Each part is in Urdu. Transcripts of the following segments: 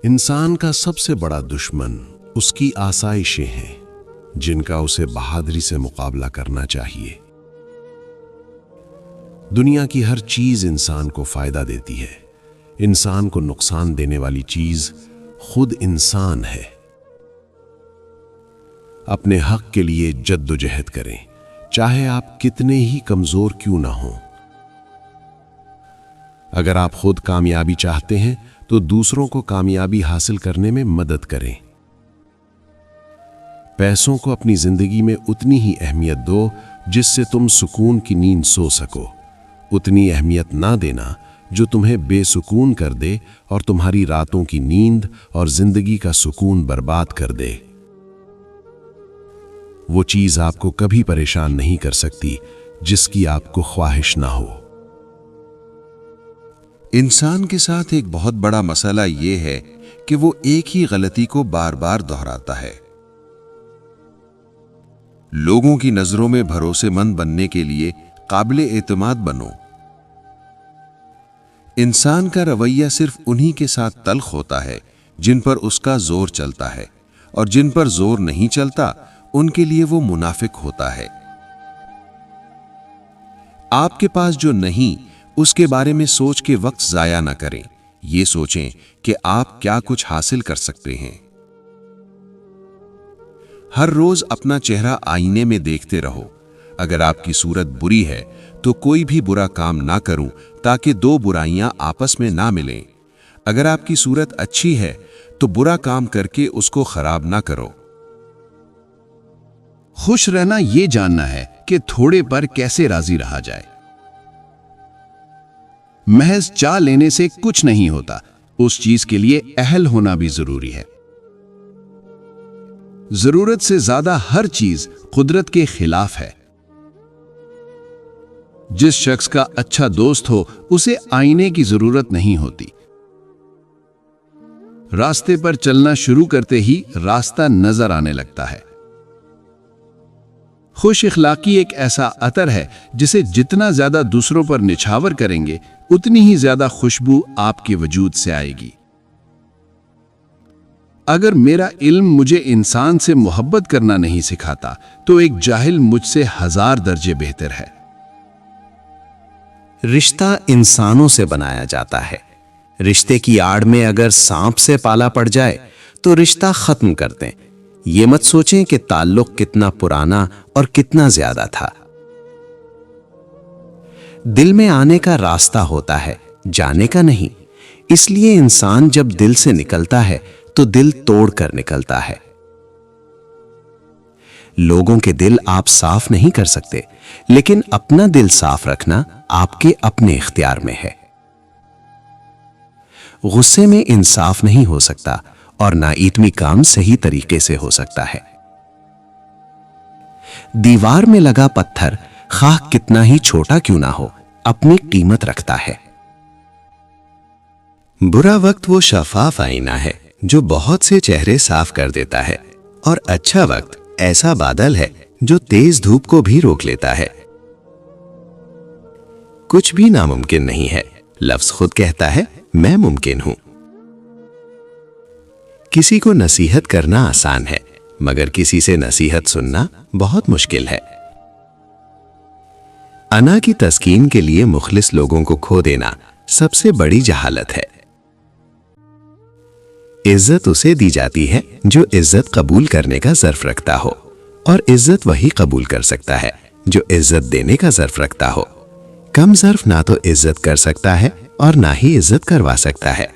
انسان کا سب سے بڑا دشمن اس کی آسائشیں ہیں جن کا اسے بہادری سے مقابلہ کرنا چاہیے۔ دنیا کی ہر چیز انسان کو فائدہ دیتی ہے، انسان کو نقصان دینے والی چیز خود انسان ہے۔ اپنے حق کے لیے جد و جہد کریں، چاہے آپ کتنے ہی کمزور کیوں نہ ہوں۔ اگر آپ خود کامیابی چاہتے ہیں تو دوسروں کو کامیابی حاصل کرنے میں مدد کریں۔ پیسوں کو اپنی زندگی میں اتنی ہی اہمیت دو جس سے تم سکون کی نیند سو سکو، اتنی اہمیت نہ دینا جو تمہیں بے سکون کر دے اور تمہاری راتوں کی نیند اور زندگی کا سکون برباد کر دے۔ وہ چیز آپ کو کبھی پریشان نہیں کر سکتی جس کی آپ کو خواہش نہ ہو۔ انسان کے ساتھ ایک بہت بڑا مسئلہ یہ ہے کہ وہ ایک ہی غلطی کو بار بار دہراتا ہے۔ لوگوں کی نظروں میں بھروسے مند بننے کے لیے قابل اعتماد بنو۔ انسان کا رویہ صرف انہی کے ساتھ تلخ ہوتا ہے جن پر اس کا زور چلتا ہے، اور جن پر زور نہیں چلتا ان کے لیے وہ منافق ہوتا ہے۔ آپ کے پاس جو نہیں اس کے بارے میں سوچ کے وقت ضائع نہ کریں، یہ سوچیں کہ آپ کیا کچھ حاصل کر سکتے ہیں۔ ہر روز اپنا چہرہ آئینے میں دیکھتے رہو۔ اگر آپ کی صورت بری ہے تو کوئی بھی برا کام نہ کروں تاکہ دو برائیاں آپس میں نہ ملیں۔ اگر آپ کی صورت اچھی ہے تو برا کام کر کے اس کو خراب نہ کرو۔ خوش رہنا یہ جاننا ہے کہ تھوڑے پر کیسے راضی رہا جائے۔ محض چاہ لینے سے کچھ نہیں ہوتا، اس چیز کے لیے اہل ہونا بھی ضروری ہے۔ ضرورت سے زیادہ ہر چیز قدرت کے خلاف ہے۔ جس شخص کا اچھا دوست ہو اسے آئینے کی ضرورت نہیں ہوتی۔ راستے پر چلنا شروع کرتے ہی راستہ نظر آنے لگتا ہے۔ خوش اخلاقی ایک ایسا عطر ہے جسے جتنا زیادہ دوسروں پر نچھاور کریں گے اتنی ہی زیادہ خوشبو آپ کے وجود سے آئے گی۔ اگر میرا علم مجھے انسان سے محبت کرنا نہیں سکھاتا تو ایک جاہل مجھ سے 1000 درجے بہتر ہے۔ رشتہ انسانوں سے بنایا جاتا ہے۔ رشتے کی آڑ میں اگر سانپ سے پالا پڑ جائے تو رشتہ ختم کر دیں۔ یہ مت سوچیں کہ تعلق کتنا پرانا اور کتنا زیادہ تھا۔ دل میں آنے کا راستہ ہوتا ہے، جانے کا نہیں۔ اس لیے انسان جب دل سے نکلتا ہے تو دل توڑ کر نکلتا ہے۔ لوگوں کے دل آپ صاف نہیں کر سکتے، لیکن اپنا دل صاف رکھنا آپ کے اپنے اختیار میں ہے۔ غصے میں انصاف نہیں ہو سکتا اور نا ایتمی کام صحیح طریقے سے ہو سکتا ہے۔ دیوار میں لگا پتھر خواہ کتنا ہی چھوٹا کیوں نہ ہو اپنی قیمت رکھتا ہے۔ برا وقت وہ شفاف آئینہ ہے جو بہت سے چہرے صاف کر دیتا ہے، اور اچھا وقت ایسا بادل ہے جو تیز دھوپ کو بھی روک لیتا ہے۔ کچھ بھی ناممکن نہیں ہے، لفظ خود کہتا ہے میں ممکن ہوں۔ کسی کو نصیحت کرنا آسان ہے، مگر کسی سے نصیحت سننا بہت مشکل ہے۔ انا کی تسکین کے لیے مخلص لوگوں کو کھو دینا سب سے بڑی جہالت ہے۔ عزت اسے دی جاتی ہے جو عزت قبول کرنے کا ظرف رکھتا ہو، اور عزت وہی قبول کر سکتا ہے جو عزت دینے کا ظرف رکھتا ہو۔ کم ظرف نہ تو عزت کر سکتا ہے اور نہ ہی عزت کروا سکتا ہے۔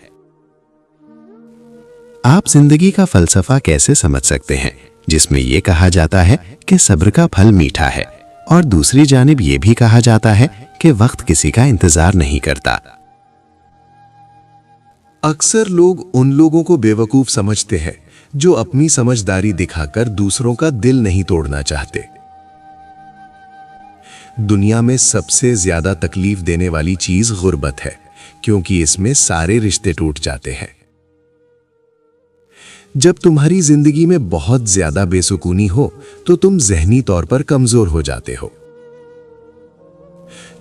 آپ زندگی کا فلسفہ کیسے سمجھ سکتے ہیں جس میں یہ کہا جاتا ہے کہ صبر کا پھل میٹھا ہے، اور دوسری جانب یہ بھی کہا جاتا ہے کہ وقت کسی کا انتظار نہیں کرتا؟ اکثر لوگ ان لوگوں کو بیوقوف سمجھتے ہیں جو اپنی سمجھداری دکھا کر دوسروں کا دل نہیں توڑنا چاہتے۔ دنیا میں سب سے زیادہ تکلیف دینے والی چیز غربت ہے، کیونکہ اس میں سارے رشتے ٹوٹ جاتے ہیں۔ جب تمہاری زندگی میں بہت زیادہ بے سکونی ہو تو تم ذہنی طور پر کمزور ہو جاتے ہو۔